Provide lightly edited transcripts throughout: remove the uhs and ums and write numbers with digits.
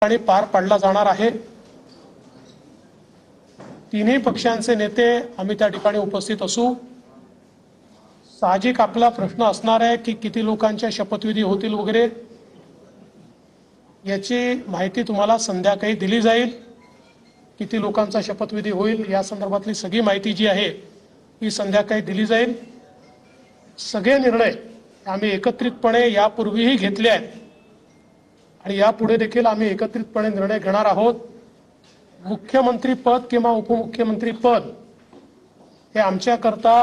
आणि पार पाडला जाणार आहे। तिन्ही पक्षांचे नेते आम्ही त्या ठिकाणी उपस्थित असू। साहजिक आपला प्रश्न असणार आहे की किती लोकांच्या शपथविधी होतील वगैरे, याची माहिती तुम्हाला संध्याकाळी दिली जाईल। किती लोकांचा शपथविधी होईल या संदर्भातली सगळी माहिती जी आहे ही संध्याकाळी दिली जाईल। सगळे निर्णय आम्ही एकत्रितपणे यापूर्वीही घेतले आहेत आणि यापुढे देखील आम्ही एकत्रितपणे निर्णय घेणार आहोत। मुख्यमंत्री पद किंवा उपमुख्यमंत्री पद हे आमच्याकरता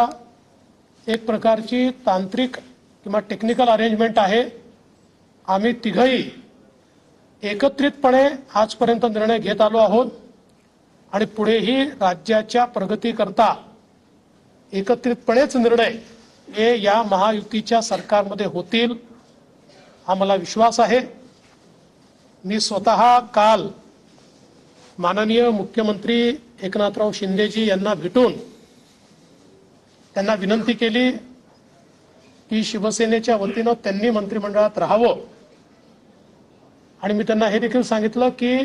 एक प्रकारची तांत्रिक किंवा टेक्निकल अरेंजमेंट आहे। आम्ही तिघही एकत्रितपणे आजपर्यंत निर्णय घेत आलो आहोत आणि पुढेही राज्याच्या प्रगतीकरता एकत्रितपणेच निर्णय हे या महायुतीच्या सरकारमध्ये होतील हा मला विश्वास आहे। मी स्वतः काल माननीय मुख्यमंत्री एकनाथराव शिंदेजी यांना भेटून त्यांना विनंती केली की शिवसेनेच्या वतीने त्यांनी मंत्रिमंडळात राहावं आणि मी त्यांना हे देखील सांगितलं की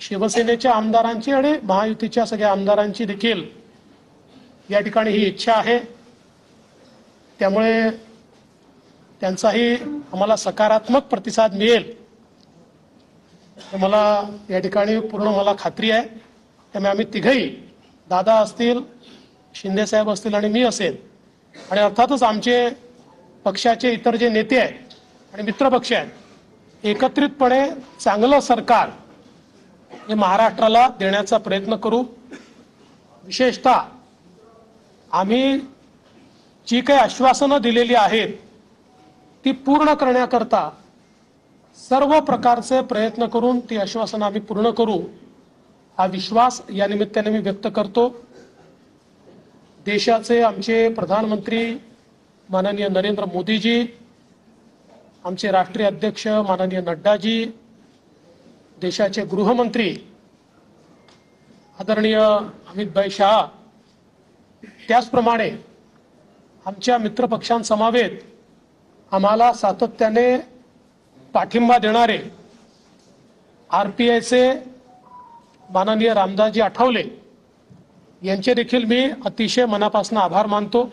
शिवसेनेच्या आमदारांची आणि महायुतीच्या सगळ्या आमदारांची देखील या ठिकाणी ही इच्छा आहे। त्यामुळे त्यांचाही आम्हाला सकारात्मक प्रतिसाद मिळेल मला या ठिकाणी पूर्ण मला खात्री आहे। त्यामुळे आम्ही तिघही, दादा असतील, शिंदे साहेब असतील आणि मी असेल आणि अर्थातच आमचे पक्षाचे इतर जे नेते आहेत आणि मित्रपक्ष आहेत, एकत्रितपणे चांगलं सरकार हे महाराष्ट्राला देण्याचा प्रयत्न करू। विशेषतः आम्ही जी काही आश्वासनं दिलेली आहेत ती पूर्ण करण्याकरता सर्व प्रकारचे प्रयत्न करून ती आश्वासनं आम्ही पूर्ण करू हा विश्वास या निमित्ताने मी व्यक्त करतो। देशाचे आमचे प्रधानमंत्री माननीय नरेंद्र मोदीजी, आमचे राष्ट्रीय अध्यक्ष माननीय नड्डाजी, देशाचे गृहमंत्री आदरणीय अमित शाह, त्याचप्रमाणे आमच्या मित्रपक्षांसमवेत आम्हाला सातत्याने पाठिंबा देणारे आरपीआयचे माननीय रामदासजी आठवले यांचे देखील मी अतिशय मनापासून आभार मानतो।